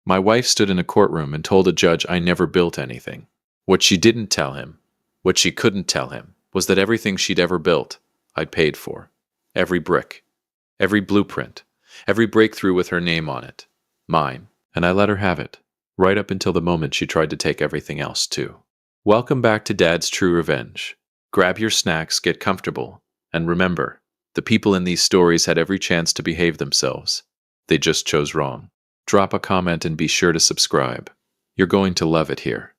My wife stood in a courtroom and told a judge I never built anything. What she didn't tell him, what she couldn't tell him, was that everything she'd ever built, I'd paid for. Every brick, every blueprint, every breakthrough with her name on it. Mine. And I let her have it, right up until the moment she tried to take everything else too. Welcome back to Dad's True Revenge. Grab your snacks, get comfortable, and remember, the people in these stories had every chance to behave themselves. They just chose wrong. Drop a comment and be sure to subscribe. You're going to love it here.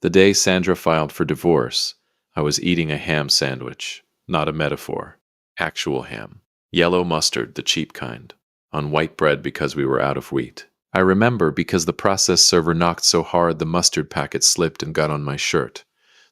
The day Sandra filed for divorce, I was eating a ham sandwich, not a metaphor. Actual ham. Yellow mustard, the cheap kind. On white bread because we were out of wheat. I remember because the process server knocked so hard the mustard packet slipped and got on my shirt.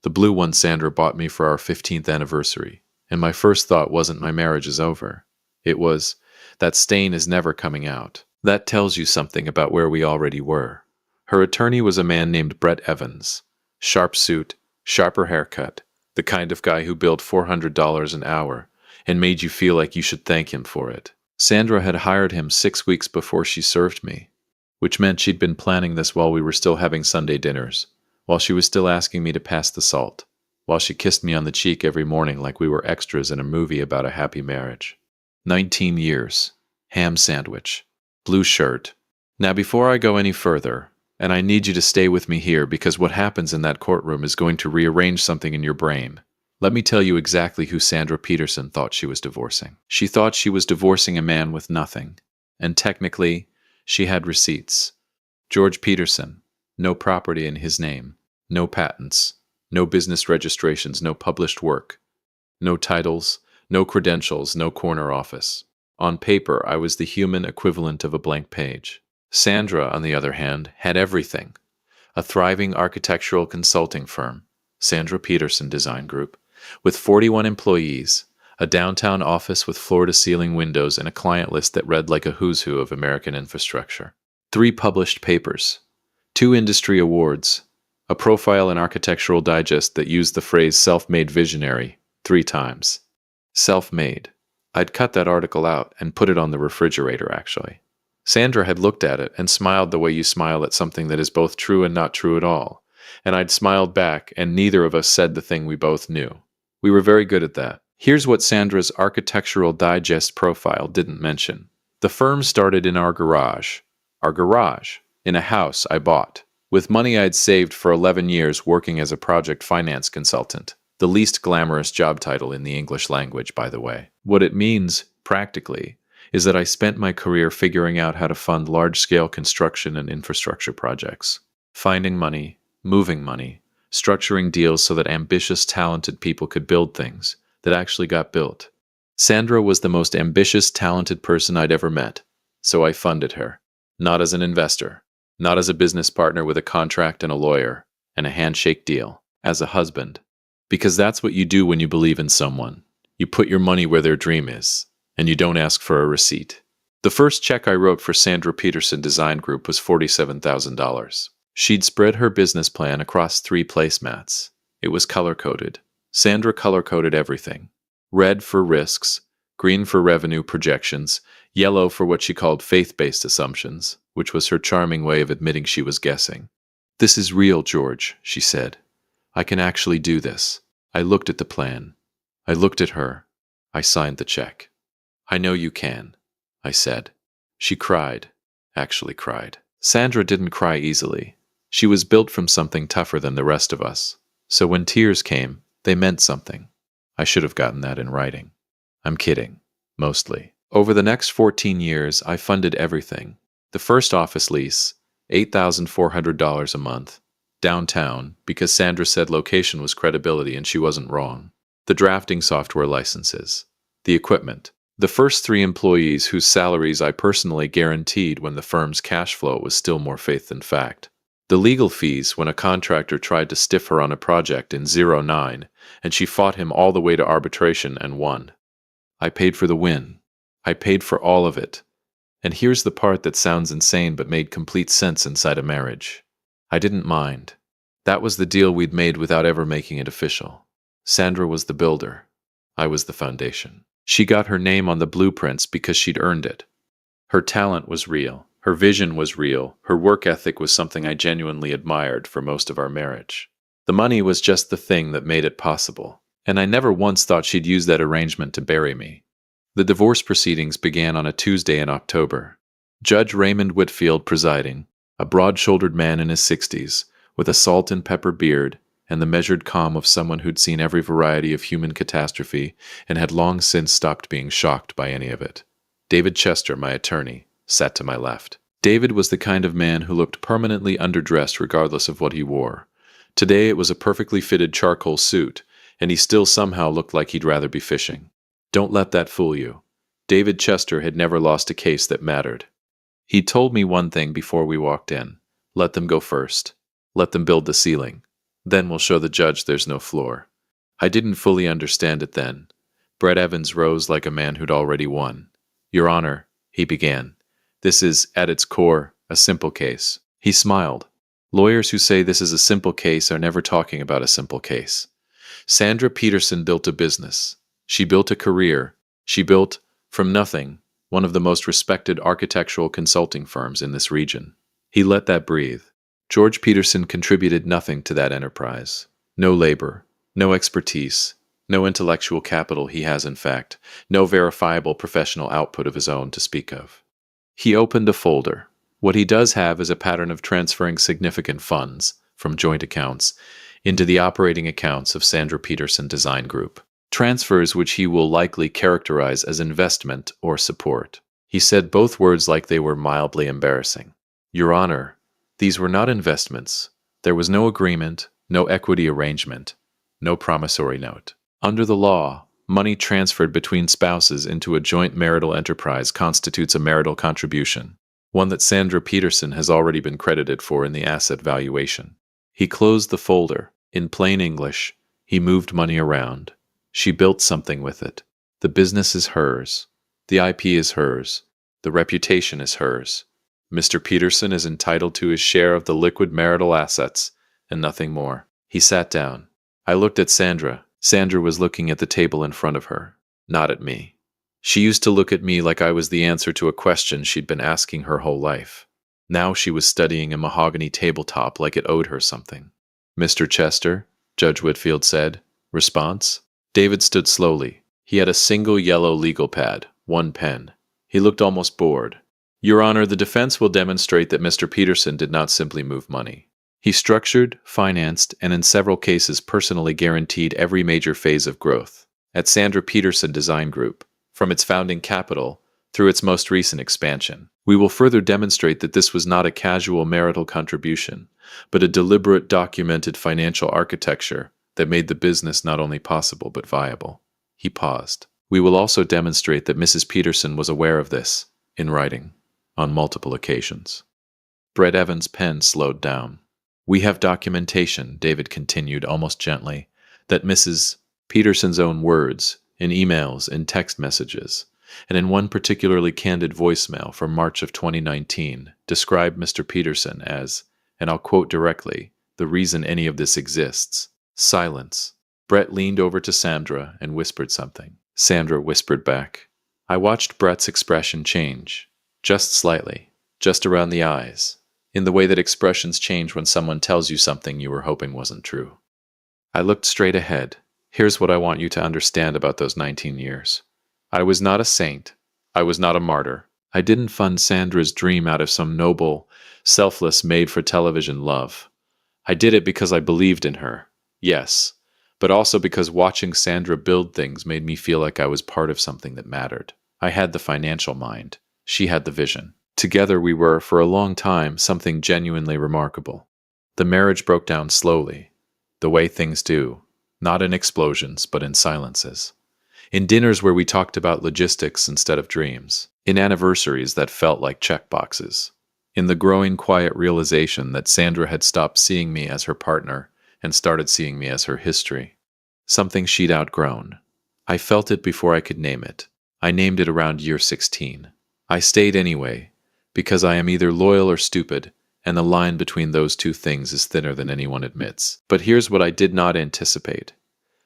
The blue one Sandra bought me for our 15th anniversary. And my first thought wasn't my marriage is over. It was, that stain is never coming out. That tells you something about where we already were. Her attorney was a man named Brett Evans. Sharp suit, sharper haircut, the kind of guy who billed $400 an hour and made you feel like you should thank him for it. Sandra had hired him 6 weeks before she served me, which meant she'd been planning this while we were still having Sunday dinners, while she was still asking me to pass the salt, while she kissed me on the cheek every morning like we were extras in a movie about a happy marriage. 19 years. Ham sandwich. Blue shirt. Now before I go any further, and I need you to stay with me here because what happens in that courtroom is going to rearrange something in your brain. Let me tell you exactly who Sandra Peterson thought she was divorcing. She thought she was divorcing a man with nothing. And technically, she had receipts. George Peterson. No property in his name. No patents. No business registrations. No published work. No titles. No credentials. No corner office. On paper, I was the human equivalent of a blank page. Sandra, on the other hand, had everything. A thriving architectural consulting firm, Sandra Peterson Design Group, with 41 employees, a downtown office with floor-to-ceiling windows and a client list that read like a who's who of American infrastructure. 3 published papers, 2 industry awards, a profile in Architectural Digest that used the phrase self-made visionary 3 times. Self-made. I'd cut that article out and put it on the refrigerator, actually. Sandra had looked at it and smiled the way you smile at something that is both true and not true at all. And I'd smiled back, and neither of us said the thing we both knew. We were very good at that. Here's what Sandra's Architectural Digest profile didn't mention. The firm started in our garage, in a house I bought, with money I'd saved for 11 years working as a project finance consultant. The least glamorous job title in the English language, by the way. What it means, practically, is that I spent my career figuring out how to fund large-scale construction and infrastructure projects. Finding money, moving money, structuring deals so that ambitious, talented people could build things that actually got built. Sandra was the most ambitious, talented person I'd ever met, so I funded her. Not as an investor, not as a business partner with a contract and a lawyer, and a handshake deal, as a husband. Because that's what you do when you believe in someone. You put your money where their dream is, and you don't ask for a receipt. The first check I wrote for Sandra Peterson Design Group was $47,000. She'd spread her business plan across 3 placemats. It was color-coded. Sandra color-coded everything. Red for risks, green for revenue projections, yellow for what she called faith-based assumptions, which was her charming way of admitting she was guessing. "This is real, George," she said. "I can actually do this." I looked at the plan. I looked at her. I signed the check. "I know you can," I said. She cried. Actually cried. Sandra didn't cry easily. She was built from something tougher than the rest of us. So when tears came, they meant something. I should have gotten that in writing. I'm kidding. Mostly. Over the next 14 years, I funded everything. The first office lease, $8,400 a month. Downtown, because Sandra said location was credibility and she wasn't wrong. The drafting software licenses. The equipment. The first 3 employees whose salaries I personally guaranteed when the firm's cash flow was still more faith than fact. The legal fees when a contractor tried to stiff her on a project in 09, and she fought him all the way to arbitration and won. I paid for the win. I paid for all of it. And here's the part that sounds insane but made complete sense inside a marriage. I didn't mind. That was the deal we'd made without ever making it official. Sandra was the builder. I was the foundation. She got her name on the blueprints because she'd earned it. Her talent was real. Her vision was real. Her work ethic was something I genuinely admired for most of our marriage. The money was just the thing that made it possible, and I never once thought she'd use that arrangement to bury me. The divorce proceedings began on a Tuesday in October. Judge Raymond Whitfield presiding, a broad-shouldered man in his 60s, with a salt and pepper beard and the measured calm of someone who'd seen every variety of human catastrophe and had long since stopped being shocked by any of it. David Chester, my attorney, sat to my left. David was the kind of man who looked permanently underdressed regardless of what he wore. Today it was a perfectly fitted charcoal suit, and he still somehow looked like he'd rather be fishing. Don't let that fool you. David Chester had never lost a case that mattered. He told me one thing before we walked in. Let them go first. Let them build the ceiling. Then we'll show the judge there's no floor. I didn't fully understand it then. Brett Evans rose like a man who'd already won. Your Honor, he began. This is, at its core, a simple case. He smiled. Lawyers who say this is a simple case are never talking about a simple case. Sandra Peterson built a business. She built a career. She built, from nothing, one of the most respected architectural consulting firms in this region. He let that breathe. George Peterson contributed nothing to that enterprise. No labor, no expertise, no intellectual capital he has in fact, no verifiable professional output of his own to speak of. He opened a folder. What he does have is a pattern of transferring significant funds from joint accounts into the operating accounts of Sandra Peterson Design Group. Transfers which he will likely characterize as investment or support. He said both words like they were mildly embarrassing. Your Honor, these were not investments. There was no agreement, no equity arrangement, no promissory note. Under the law, money transferred between spouses into a joint marital enterprise constitutes a marital contribution, one that Sandra Peterson has already been credited for in the asset valuation. He closed the folder. In plain English, he moved money around. She built something with it. The business is hers. The IP is hers. The reputation is hers. Mr. Peterson is entitled to his share of the liquid marital assets, and nothing more. He sat down. I looked at Sandra. Sandra was looking at the table in front of her, not at me. She used to look at me like I was the answer to a question she'd been asking her whole life. Now she was studying a mahogany tabletop like it owed her something. Mr. Chester, Judge Whitfield said. Response? David stood slowly. He had a single yellow legal pad, one pen. He looked almost bored. Your Honor, the defense will demonstrate that Mr. Peterson did not simply move money. He structured, financed, and in several cases personally guaranteed every major phase of growth at Sandra Peterson Design Group, from its founding capital through its most recent expansion. We will further demonstrate that this was not a casual marital contribution, but a deliberate documented financial architecture that made the business not only possible but viable. He paused. We will also demonstrate that Mrs. Peterson was aware of this, in writing, on multiple occasions. Brett Evans' pen slowed down. We have documentation, David continued almost gently, that Mrs. Peterson's own words, in emails, in text messages, and in one particularly candid voicemail from March of 2019, described Mr. Peterson as, and I'll quote directly, the reason any of this exists. Silence. Brett leaned over to Sandra and whispered something. Sandra whispered back. I watched Brett's expression change, just slightly, just around the eyes, in the way that expressions change when someone tells you something you were hoping wasn't true. I looked straight ahead. Here's what I want you to understand about those 19 years. I was not a saint. I was not a martyr. I didn't fund Sandra's dream out of some noble, selfless, made-for-television love. I did it because I believed in her, yes, but also because watching Sandra build things made me feel like I was part of something that mattered. I had the financial mind. She had the vision. Together we were, for a long time, something genuinely remarkable. The marriage broke down slowly, the way things do, not in explosions, but in silences. In dinners where we talked about logistics instead of dreams. In anniversaries that felt like checkboxes. In the growing quiet realization that Sandra had stopped seeing me as her partner and started seeing me as her history. Something she'd outgrown. I felt it before I could name it. I named it around year 16. I stayed anyway, because I am either loyal or stupid, and the line between those two things is thinner than anyone admits. But here's what I did not anticipate.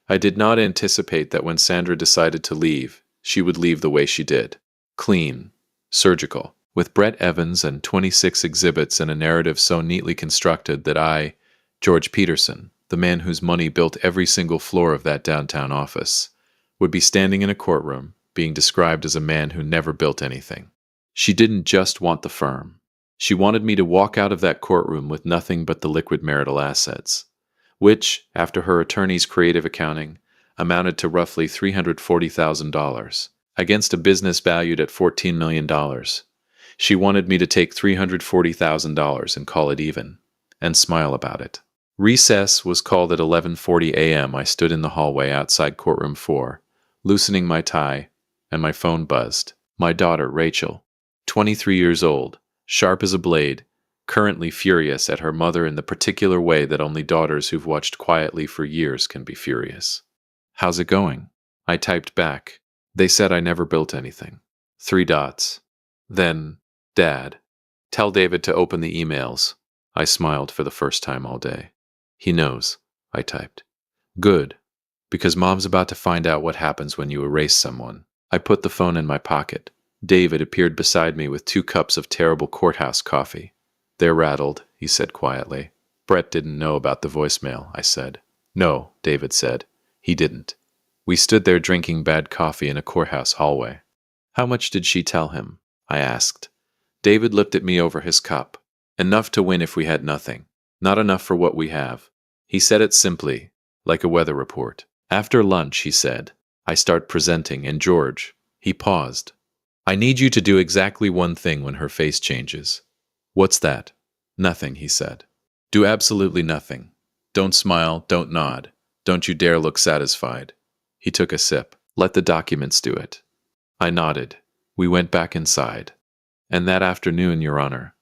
I did not anticipate that when Sandra decided to leave, she would leave the way she did. Clean. Surgical. with Brett Evans and 26 exhibits and a narrative so neatly constructed that I, George Peterson, the man whose money built every single floor of that downtown office, would be standing in a courtroom being described as a man who never built anything. She didn't just want the firm. She wanted me to walk out of that courtroom with nothing but the liquid marital assets, which, after her attorney's creative accounting, amounted to roughly $340,000, against a business valued at $14 million. She wanted me to take $340,000 and call it even, and smile about it. Recess was called at 11:40 a.m. I stood in the hallway outside courtroom 4, loosening my tie, and my phone buzzed. My daughter, Rachel, 23 years old, sharp as a blade, currently furious at her mother in the particular way that only daughters who've watched quietly for years can be furious. "How's it going?" I typed back. "They said I never built anything." 3 dots. Then, "Dad, tell David to open the emails." I smiled for the first time all day. "He knows," I typed. "Good, because Mom's about to find out what happens when you erase someone." I put the phone in my pocket. David appeared beside me with 2 cups of terrible courthouse coffee. "They're rattled," he said quietly. "Brett didn't know about the voicemail," I said. "No," David said. "He didn't." We stood there drinking bad coffee in a courthouse hallway. "How much did she tell him?" I asked. David looked at me over his cup. "Enough to win if we had nothing. Not enough for what we have." He said it simply, like a weather report. "After lunch," he said, "I start presenting, and George," he paused, "I need you to do exactly one thing when her face changes." "What's that?" "Nothing," he said. "Do absolutely nothing. Don't smile, don't nod. Don't you dare look satisfied." He took a sip. "Let the documents do it." I nodded. We went back inside. And that afternoon, Your Honor,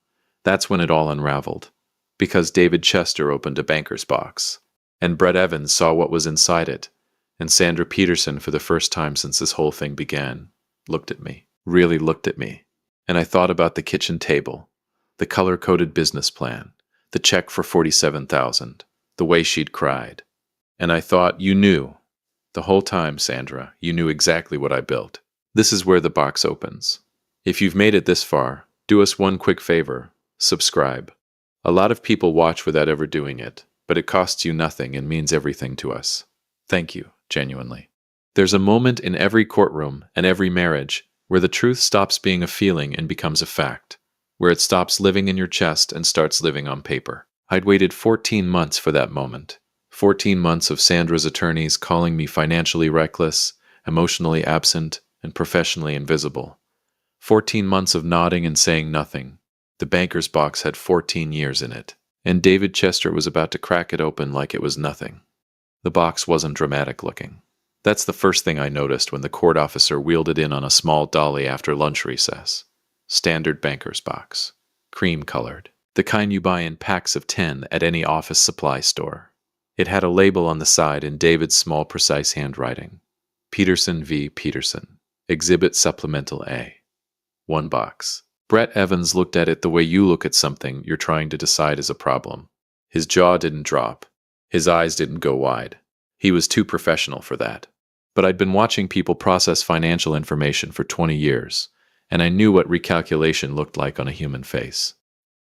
that's when it all unraveled. Because David Chester opened a banker's box. And Brett Evans saw what was inside it. And Sandra Peterson, for the first time since this whole thing began, looked at me. Really looked at me. And I thought about the kitchen table, the color-coded business plan, the check for $47,000, the way she'd cried. And I thought, you knew. The whole time, Sandra, you knew exactly what I built. This is where the box opens. If you've made it this far, do us one quick favor. Subscribe. A lot of people watch without ever doing it, but it costs you nothing and means everything to us. Thank you, genuinely. There's a moment in every courtroom and every marriage where the truth stops being a feeling and becomes a fact, where it stops living in your chest and starts living on paper. I'd waited 14 months for that moment. 14 months of Sandra's attorneys calling me financially reckless, emotionally absent, and professionally invisible. 14 months of nodding and saying nothing. The banker's box had 14 years in it, and David Chester was about to crack it open like it was nothing. The box wasn't dramatic looking. That's the first thing I noticed when the court officer wheeled it in on a small dolly after lunch recess. Standard banker's box. Cream-colored. The kind you buy in packs of 10 at any office supply store. It had a label on the side in David's small, precise handwriting. Peterson v. Peterson. Exhibit Supplemental A. 1 box. Brett Evans looked at it the way you look at something you're trying to decide is a problem. His jaw didn't drop. His eyes didn't go wide. He was too professional for that. But I'd been watching people process financial information for 20 years, and I knew what recalculation looked like on a human face.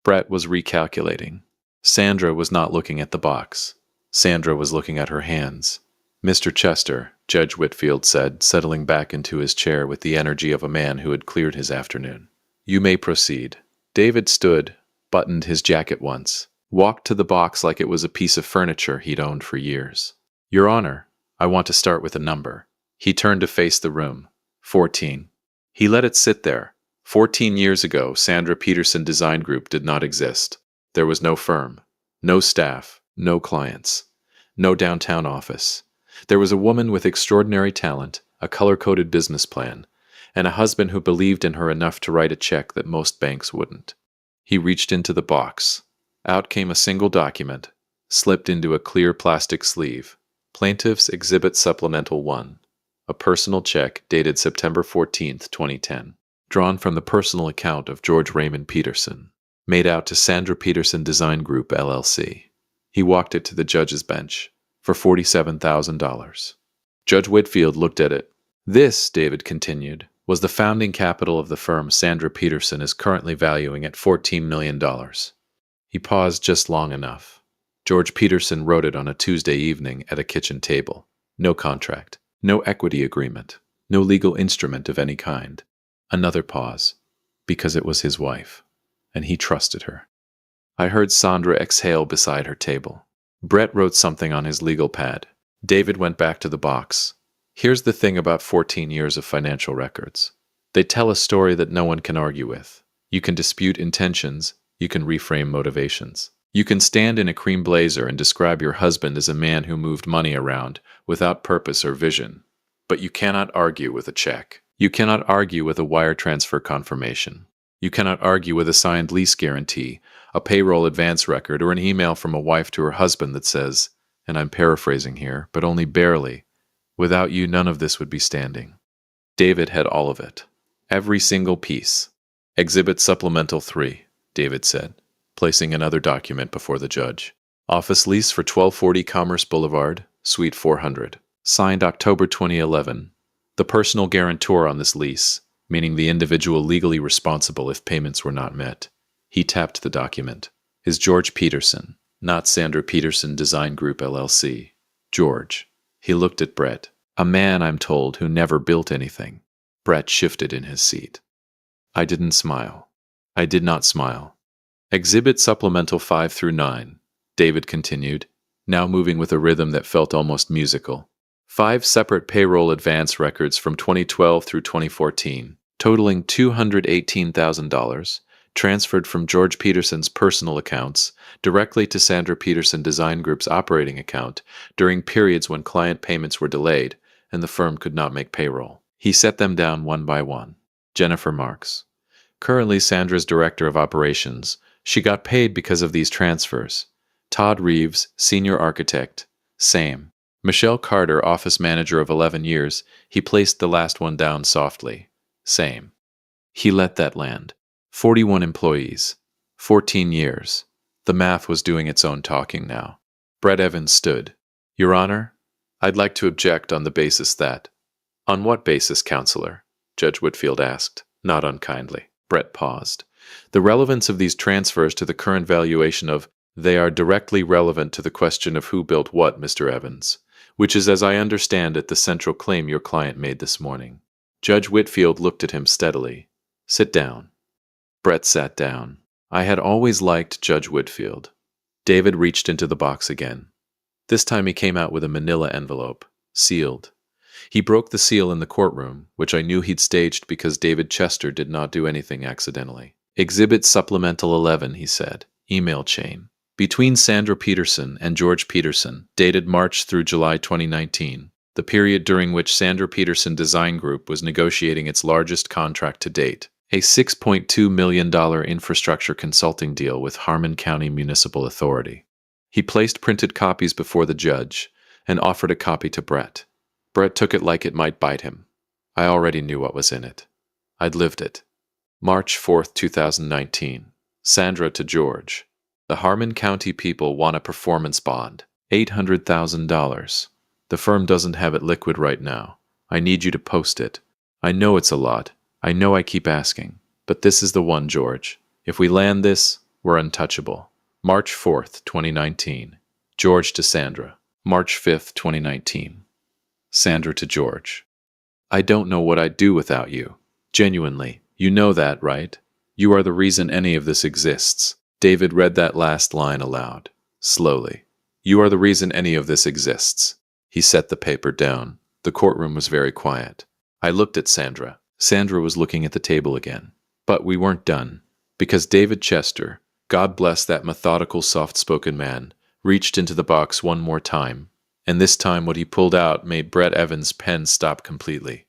Brett was recalculating. Sandra was not looking at the box. Sandra was looking at her hands. "Mr. Chester," Judge Whitfield said, settling back into his chair with the energy of a man who had cleared his afternoon. "You may proceed." David stood, buttoned his jacket once, walked to the box like it was a piece of furniture he'd owned for years. "Your Honor, I want to start with a number." He turned to face the room. 14. He let it sit there. 14 years ago, Sandra Peterson Design Group did not exist. There was no firm, no staff, no clients, no downtown office. There was a woman with extraordinary talent, a color-coded business plan, and a husband who believed in her enough to write a check that most banks wouldn't. He reached into the box. Out came a single document, slipped into a clear plastic sleeve. Plaintiff's Exhibit Supplemental 1. A personal check dated September 14, 2010. Drawn from the personal account of George Raymond Peterson. Made out to Sandra Peterson Design Group, LLC. He walked it to the judge's bench for $47,000. Judge Whitfield looked at it. "This," David continued, was the founding capital of the firm Sandra Peterson is currently valuing at $14 million. He paused just long enough. George Peterson wrote it on a Tuesday evening at a kitchen table. No contract, no equity agreement, no legal instrument of any kind. Another pause, because it was his wife, and he trusted her. I heard Sandra exhale beside her table. Brett wrote something on his legal pad. David went back to the box. Here's the thing about 14 years of financial records. They tell a story that no one can argue with. You can dispute intentions, you can reframe motivations. You can stand in a cream blazer and describe your husband as a man who moved money around without purpose or vision. But you cannot argue with a check. You cannot argue with a wire transfer confirmation. You cannot argue with a signed lease guarantee, a payroll advance record, or an email from a wife to her husband that says, and I'm paraphrasing here, but only barely, without you none of this would be standing. David had all of it. Every single piece. Exhibit Supplemental 3, David said, placing another document before the judge. Office lease for 1240 Commerce Boulevard, Suite 400. Signed October 2011. The personal guarantor on this lease, meaning the individual legally responsible if payments were not met. He tapped the document. Is George Peterson, not Sandra Peterson Design Group LLC. George. He looked at Brett. A man, I'm told, who never built anything. Brett shifted in his seat. I didn't smile. I did not smile. Exhibit Supplemental 5 through 9, David continued, now moving with a rhythm that felt almost musical. 5 separate payroll advance records from 2012 through 2014, totaling $218,000, transferred from George Peterson's personal accounts directly to Sandra Peterson Design Group's operating account during periods when client payments were delayed and the firm could not make payroll. He set them down one by one. Jennifer Marks. Currently Sandra's Director of Operations. She got paid because of these transfers. Todd Reeves, Senior Architect. Same. Michelle Carter, Office Manager of 11 years. He placed the last one down softly. Same. He let that land. 41 employees. 14 years. The math was doing its own talking now. Brett Evans stood. Your Honor, I'd like to object on the basis that... On what basis, Counselor? Judge Whitfield asked, not unkindly. Brett paused. The relevance of these transfers to the current valuation of they are directly relevant to the question of who built what, Mr. Evans, which is, as I understand it, the central claim your client made this morning. Judge Whitfield looked at him steadily. Sit down. Brett sat down. I had always liked Judge Whitfield. David reached into the box again. This time he came out with a manila envelope, sealed. He broke the seal in the courtroom, which I knew he'd staged because David Chester did not do anything accidentally. Exhibit Supplemental 11, he said. Email chain. Between Sandra Peterson and George Peterson, dated March through July 2019, the period during which Sandra Peterson Design Group was negotiating its largest contract to date, a $6.2 million infrastructure consulting deal with Harmon County Municipal Authority. He placed printed copies before the judge and offered a copy to Brett. Brett took it like it might bite him. I already knew what was in it. I'd lived it. March 4th, 2019. Sandra to George. The Harmon County people want a performance bond. $800,000. The firm doesn't have it liquid right now. I need you to post it. I know it's a lot. I know I keep asking. But this is the one, George. If we land this, we're untouchable. March 4th, 2019. George to Sandra. March 5th, 2019. Sandra to George. I don't know what I'd do without you. Genuinely. You know that, right? You are the reason any of this exists. David read that last line aloud, slowly. You are the reason any of this exists. He set the paper down. The courtroom was very quiet. I looked at Sandra. Sandra was looking at the table again. But we weren't done. Because David Chester, God bless that methodical, soft-spoken man, reached into the box one more time. And this time what he pulled out made Brett Evans' pen stop completely.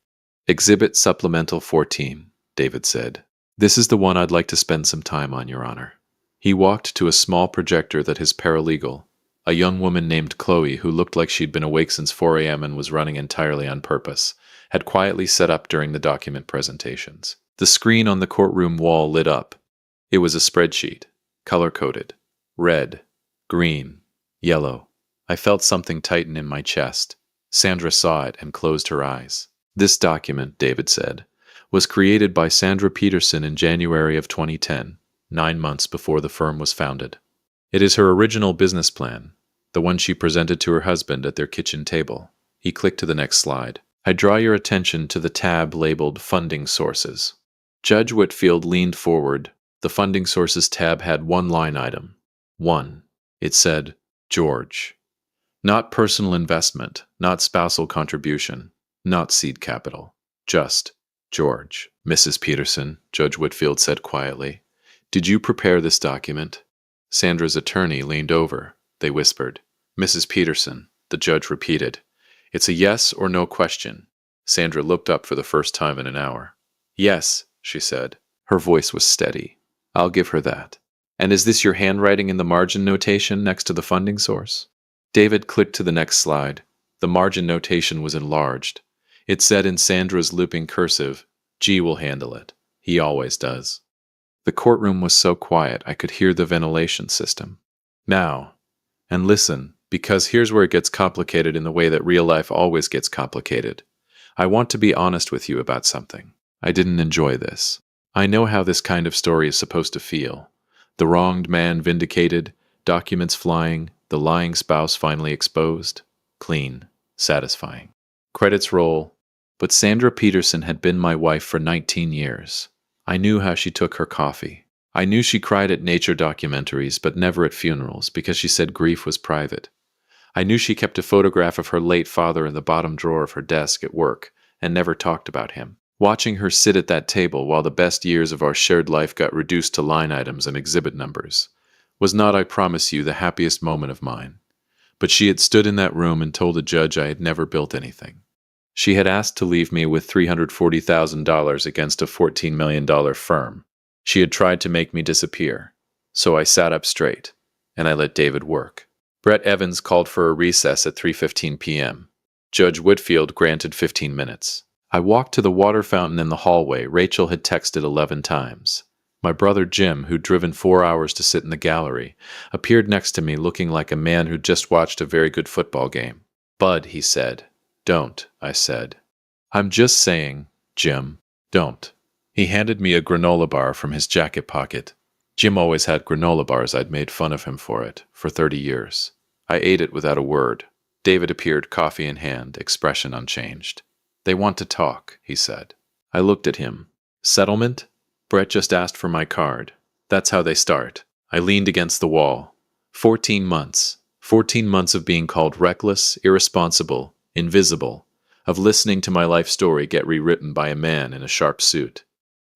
Exhibit Supplemental 14, David said. This is the one I'd like to spend some time on, Your Honor. He walked to a small projector that his paralegal, a young woman named Qley who looked like she'd been awake since 4 a.m. and was running entirely on purpose, had quietly set up during the document presentations. The screen on the courtroom wall lit up. It was a spreadsheet, color-coded, red, green, yellow. I felt something tighten in my chest. Sandra saw it and closed her eyes. This document, David said, was created by Sandra Peterson in January of 2010, 9 months before the firm was founded. It is her original business plan, the one she presented to her husband at their kitchen table. He clicked to the next slide. I draw your attention to the tab labeled Funding Sources. Judge Whitfield leaned forward. The Funding Sources tab had one line item. 1. It said, George. Not personal investment, not spousal contribution, not seed capital. Just George. Mrs. Peterson, Judge Whitfield said quietly, did you prepare this document? Sandra's attorney leaned over. They whispered. Mrs. Peterson, the judge repeated. It's a yes or no question. Sandra looked up for the first time in an hour. Yes, she said. Her voice was steady. I'll give her that. And is this your handwriting in the margin notation next to the funding source? David clicked to the next slide. The margin notation was enlarged. It said in Sandra's looping cursive, G will handle it. He always does. The courtroom was so quiet I could hear the ventilation system. Now, and listen, because here's where it gets complicated in the way that real life always gets complicated. I want to be honest with you about something. I didn't enjoy this. I know how this kind of story is supposed to feel. The wronged man vindicated, documents flying, the lying spouse finally exposed. Clean, satisfying. Credits roll. But Sandra Peterson had been my wife for 19 years. I knew how she took her coffee. I knew she cried at nature documentaries, but never at funerals, because she said grief was private. I knew she kept a photograph of her late father in the bottom drawer of her desk at work, and never talked about him. Watching her sit at that table while the best years of our shared life got reduced to line items and exhibit numbers was not, I promise you, the happiest moment of mine. But she had stood in that room and told a judge I had never built anything. She had asked to leave me with $340,000 against a $14 million firm. She had tried to make me disappear. So I sat up straight, and I let David work. Brett Evans called for a recess at 3:15 p.m. Judge Whitfield granted 15 minutes. I walked to the water fountain in the hallway Rachel had texted 11 times. My brother Jim, who'd driven 4 hours to sit in the gallery, appeared next to me looking like a man who'd just watched a very good football game. Bud, he said. Don't, I said. I'm just saying, Jim, don't. He handed me a granola bar from his jacket pocket. Jim always had granola bars. I'd made fun of him for it, for 30 years. I ate it without a word. David appeared, coffee in hand, expression unchanged. They want to talk, he said. I looked at him. Settlement? Brett just asked for my card. That's how they start. I leaned against the wall. 14 months. 14 months of being called reckless, irresponsible, invisible, of listening to my life story get rewritten by a man in a sharp suit.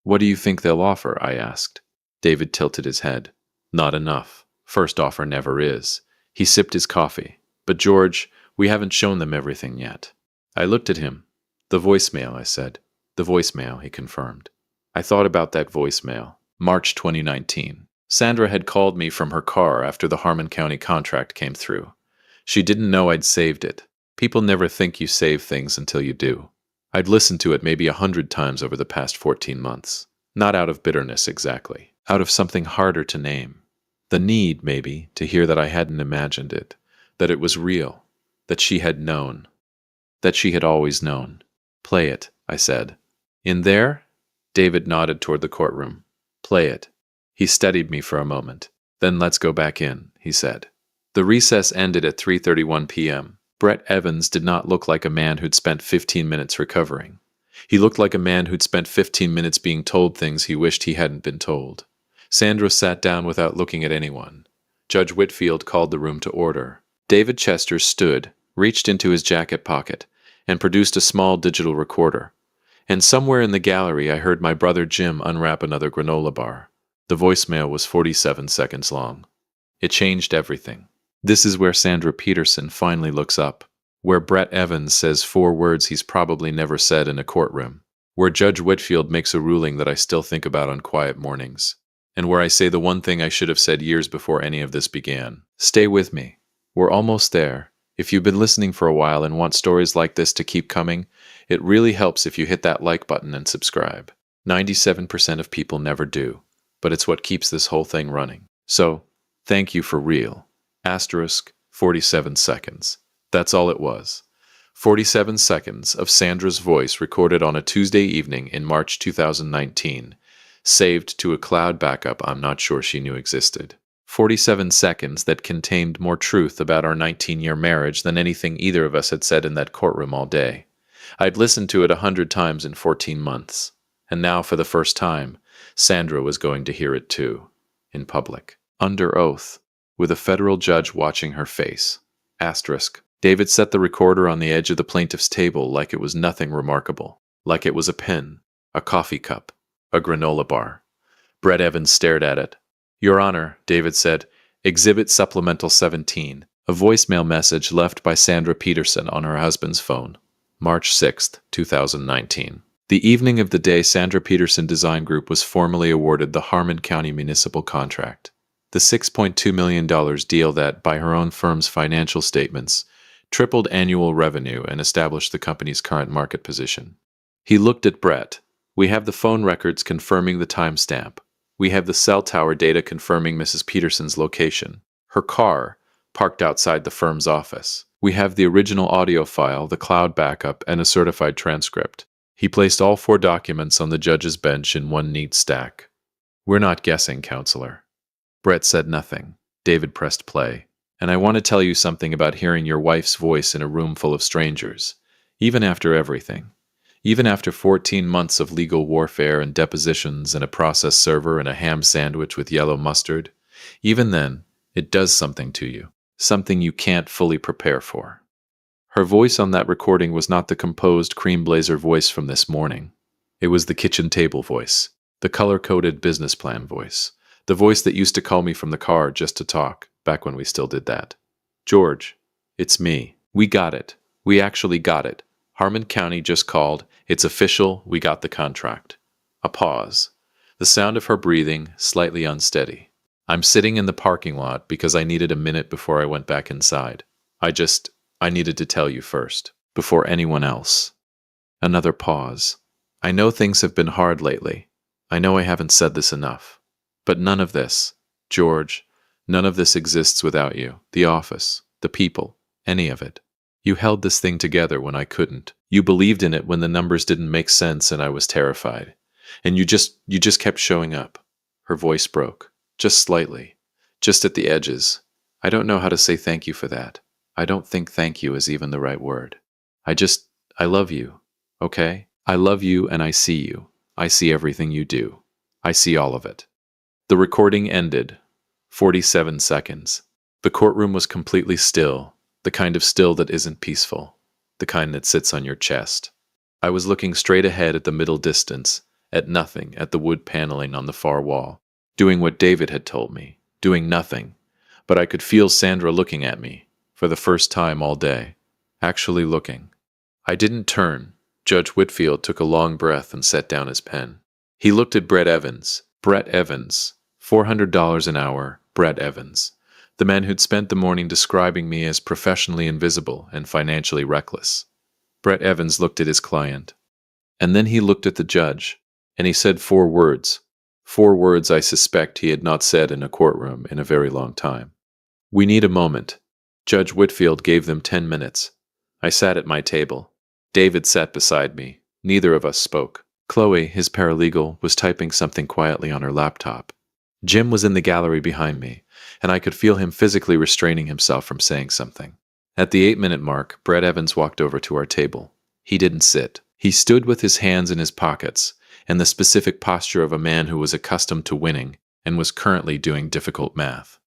What do you think they'll offer? I asked. David tilted his head. Not enough. First offer never is. He sipped his coffee. But George, we haven't shown them everything yet. I looked at him. The voicemail, I said. The voicemail, he confirmed. I thought about that voicemail. March 2019. Sandra had called me from her car after the Harmon County contract came through. She didn't know I'd saved it. People never think you save things until you do. I'd listened to it maybe 100 times over the past 14 months. Not out of bitterness exactly. Out of something harder to name. The need, maybe, to hear that I hadn't imagined it. That it was real. That she had known. That she had always known. Play it, I said. In there? David nodded toward the courtroom. Play it. He studied me for a moment. Then let's go back in, he said. The recess ended at 3:31 p.m. Brett Evans did not look like a man who'd spent 15 minutes recovering. He looked like a man who'd spent 15 minutes being told things he wished he hadn't been told. Sandra sat down without looking at anyone. Judge Whitfield called the room to order. David Chester stood, reached into his jacket pocket, and produced a small digital recorder. And somewhere in the gallery I heard my brother Jim unwrap another granola bar. The voicemail was 47 seconds long. It changed everything. This is where Sandra Peterson finally looks up. Where Brett Evans says 4 words he's probably never said in a courtroom. Where Judge Whitfield makes a ruling that I still think about on quiet mornings. And where I say the one thing I should have said years before any of this began. Stay with me. We're almost there. If you've been listening for a while and want stories like this to keep coming, it really helps if you hit that like button and subscribe. 97% of people never do, but it's what keeps this whole thing running. So, thank you for real. *47 seconds. That's all it was. 47 seconds of Sandra's voice recorded on a Tuesday evening in March 2019, saved to a cloud backup I'm not sure she knew existed. 47 seconds that contained more truth about our 19-year marriage than anything either of us had said in that courtroom all day. I'd listened to it 100 times in 14 months, and now for the first time, Sandra was going to hear it too, in public, under oath, with a federal judge watching her face. Asterisk. David set the recorder on the edge of the plaintiff's table like it was nothing remarkable, like it was a pen, a coffee cup, a granola bar. Brett Evans stared at it. Your Honor, David said, Exhibit Supplemental 17, a voicemail message left by Sandra Peterson on her husband's phone. March 6, 2019. The evening of the day Sandra Peterson Design Group was formally awarded the Harmon County Municipal Contract. The $6.2 million deal that, by her own firm's financial statements, tripled annual revenue and established the company's current market position. He looked at Brett. We have the phone records confirming the timestamp. We have the cell tower data confirming Mrs. Peterson's location. Her car, parked outside the firm's office. We have the original audio file, the cloud backup, and a certified transcript. He placed all 4 documents on the judge's bench in one neat stack. We're not guessing, counselor. Brett said nothing. David pressed play. And I want to tell you something about hearing your wife's voice in a room full of strangers, even after everything. Even after 14 months of legal warfare and depositions and a process server and a ham sandwich with yellow mustard, even then, it does something to you, something you can't fully prepare for. Her voice on that recording was not the composed cream blazer voice from this morning. It was the kitchen table voice, the color-coded business plan voice, the voice that used to call me from the car just to talk, back when we still did that. George, it's me. We got it. We actually got it. Harmon County just called. It's official. We got the contract. A pause. The sound of her breathing, slightly unsteady. I'm sitting in the parking lot because I needed a minute before I went back inside. I needed to tell you first, before anyone else. Another pause. I know things have been hard lately. I know I haven't said this enough. But none of this, George, none of this exists without you. The office, the people, any of it. You held this thing together when I couldn't. You believed in it when the numbers didn't make sense and I was terrified. And you just kept showing up. Her voice broke. Just slightly. Just at the edges. I don't know how to say thank you for that. I don't think thank you is even the right word. I love you. Okay? I love you and I see you. I see everything you do. I see all of it. The recording ended. 47 seconds. The courtroom was completely still. The kind of still that isn't peaceful. The kind that sits on your chest. I was looking straight ahead at the middle distance, at nothing, at the wood paneling on the far wall, doing what David had told me, doing nothing. But I could feel Sandra looking at me, for the first time all day, actually looking. I didn't turn. Judge Whitfield took a long breath and set down his pen. He looked at Brett Evans. Brett Evans. $400 an hour, Brett Evans. The man who'd spent the morning describing me as professionally invisible and financially reckless. Brett Evans looked at his client. And then he looked at the judge, and he said 4 words. 4 words I suspect he had not said in a courtroom in a very long time. We need a moment. Judge Whitfield gave them 10 minutes. I sat at my table. David sat beside me. Neither of us spoke. Qley, his paralegal, was typing something quietly on her laptop. Jim was in the gallery behind me, and I could feel him physically restraining himself from saying something. At the 8-minute mark, Brett Evans walked over to our table. He didn't sit. He stood with his hands in his pockets, and the specific posture of a man who was accustomed to winning and was currently doing difficult math.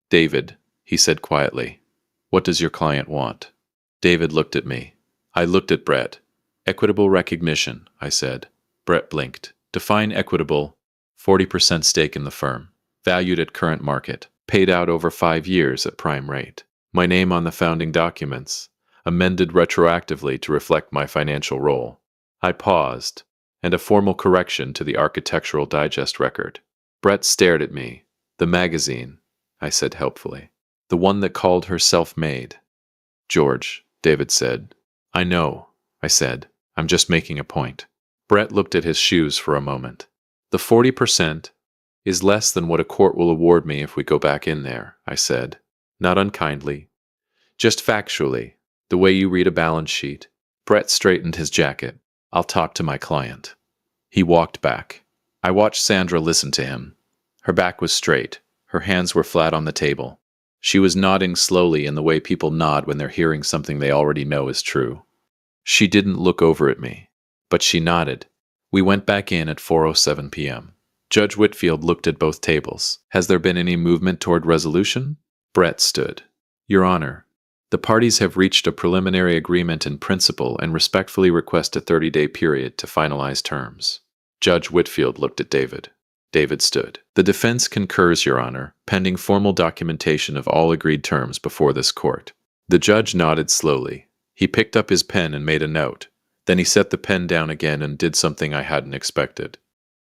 David, he said quietly, what does your client want? David looked at me. I looked at Brett. Equitable recognition, I said. Brett blinked. Define equitable. 40% stake in the firm. Valued at current market. Paid out over 5 years at prime rate. My name on the founding documents. Amended retroactively to reflect my financial role. I paused. And a formal correction to the Architectural Digest record. Brett stared at me. The magazine, I said helpfully. The one that called her self-made. George, David said. I know, I said. I'm just making a point. Brett looked at his shoes for a moment. The 40% is less than what a court will award me if we go back in there, I said. Not unkindly. Just factually. The way you read a balance sheet. Brett straightened his jacket. I'll talk to my client. He walked back. I watched Sandra listen to him. Her back was straight. Her hands were flat on the table. She was nodding slowly in the way people nod when they're hearing something they already know is true. She didn't look over at me, but she nodded. We went back in at 4:07 p.m. Judge Whitfield looked at both tables. Has there been any movement toward resolution? Brett stood. Your Honor, the parties have reached a preliminary agreement in principle and respectfully request a 30-day period to finalize terms. Judge Whitfield looked at David. David stood. The defense concurs, Your Honor, pending formal documentation of all agreed terms before this court. The judge nodded slowly. He picked up his pen and made a note. Then he set the pen down again and did something I hadn't expected.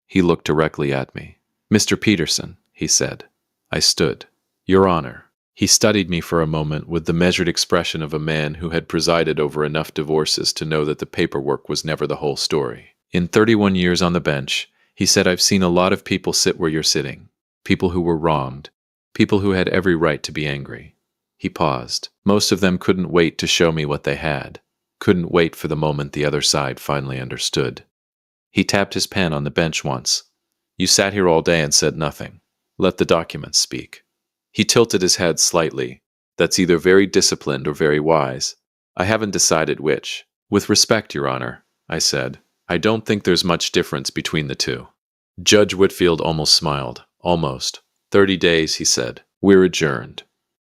He looked directly at me. Mr. Peterson, he said. I stood. Your Honor. He studied me for a moment with the measured expression of a man who had presided over enough divorces to know that the paperwork was never the whole story. In 31 years on the bench, he said, I've seen a lot of people sit where you're sitting. People who were wronged. People who had every right to be angry. He paused. Most of them couldn't wait to show me what they had. Couldn't wait for the moment the other side finally understood. He tapped his pen on the bench once. You sat here all day and said nothing. Let the documents speak. He tilted his head slightly. That's either very disciplined or very wise. I haven't decided which. With respect, Your Honor, I said, I don't think there's much difference between the two. Judge Whitfield almost smiled. Almost. 30 days, he said. We're adjourned.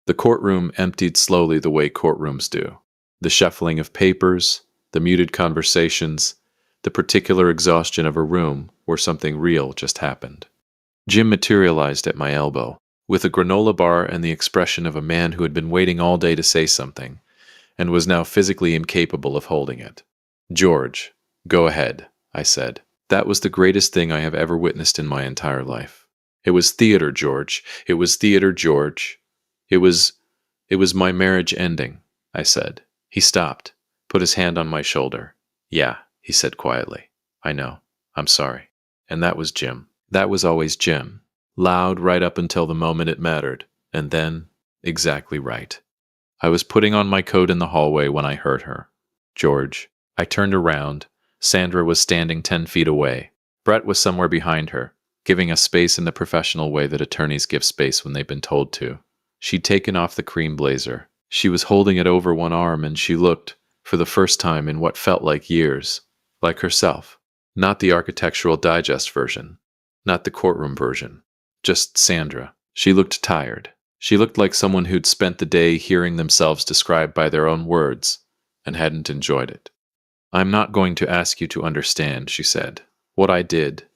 The courtroom emptied slowly the way courtrooms do. The shuffling of papers, the muted conversations, the particular exhaustion of a room where something real just happened. Jim materialized at my elbow, with a granola bar and the expression of a man who had been waiting all day to say something, and was now physically incapable of holding it. George, go ahead, I said. That was the greatest thing I have ever witnessed in my entire life. It was theater, George. It was theater, George. It was my marriage ending, I said. He stopped, put his hand on my shoulder. Yeah, he said quietly. I know. I'm sorry. And that was Jim. That was always Jim. Loud right up until the moment it mattered. And then, exactly right. I was putting on my coat in the hallway when I heard her. George. I turned around. Sandra was standing 10 feet away. Brett was somewhere behind her, giving us space in the professional way that attorneys give space when they've been told to. She'd taken off the cream blazer. She was holding it over one arm, and she looked, for the first time in what felt like years, like herself. Not the Architectural Digest version. Not the courtroom version. Just Sandra. She looked tired. She looked like someone who'd spent the day hearing themselves described by their own words, and hadn't enjoyed it. I'm not going to ask you to understand, she said. What I did.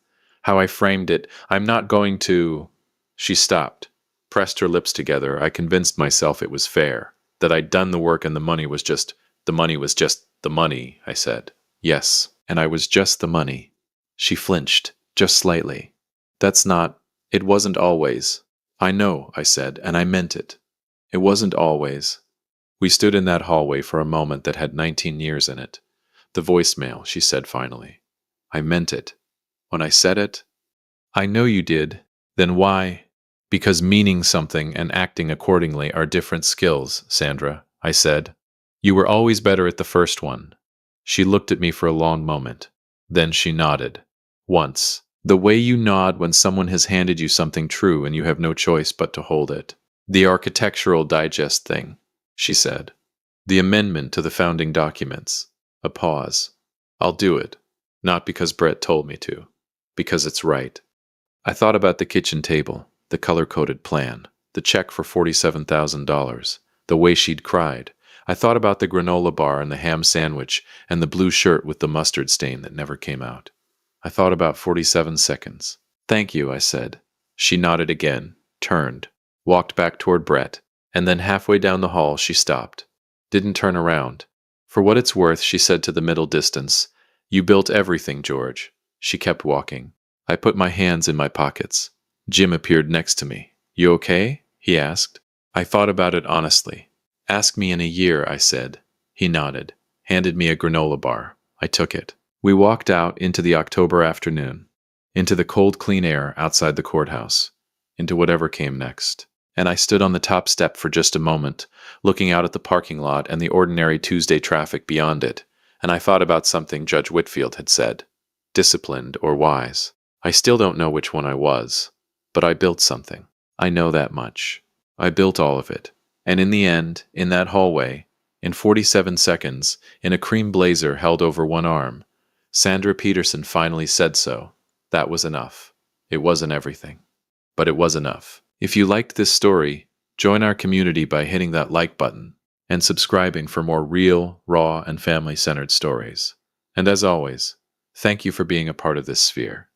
How I framed it. I'm not going to... She stopped. Pressed her lips together. I convinced myself it was fair. That I'd done the work and the money was just the money, I said. Yes, and I was just the money. She flinched, just slightly. It wasn't always. I know, I said, and I meant it. It wasn't always. We stood in that hallway for a moment that had 19 years in it. The voicemail, she said finally. I meant it. When I said it, I know you did. Then why? Because meaning something and acting accordingly are different skills, Sandra, I said. You were always better at the first one. She looked at me for a long moment. Then she nodded. Once. The way you nod when someone has handed you something true and you have no choice but to hold it. The Architectural Digest thing, she said. The amendment to the founding documents. A pause. I'll do it. Not because Brett told me to. Because it's right. I thought about the kitchen table. The color-coded plan, the check for $47,000, the way she'd cried. I thought about the granola bar and the ham sandwich and the blue shirt with the mustard stain that never came out. I thought about 47 seconds. Thank you, I said. She nodded again, turned, walked back toward Brett, and then halfway down the hall she stopped. Didn't turn around. For what it's worth, she said to the middle distance, You built everything, George. She kept walking. I put my hands in my pockets. Jim appeared next to me. You okay? He asked. I thought about it honestly. Ask me in a year, I said. He nodded, handed me a granola bar. I took it. We walked out into the October afternoon, into the cold, clean air outside the courthouse, into whatever came next. And I stood on the top step for just a moment, looking out at the parking lot and the ordinary Tuesday traffic beyond it, and I thought about something Judge Whitfield had said. Disciplined or wise. I still don't know which one I was, but I built something. I know that much. I built all of it. And in the end, in that hallway, in 47 seconds, in a cream blazer held over one arm, Sandra Peterson finally said so. That was enough. It wasn't everything, but it was enough. If you liked this story, join our community by hitting that like button and subscribing for more real, raw, and family-centered stories. And as always, thank you for being a part of this sphere.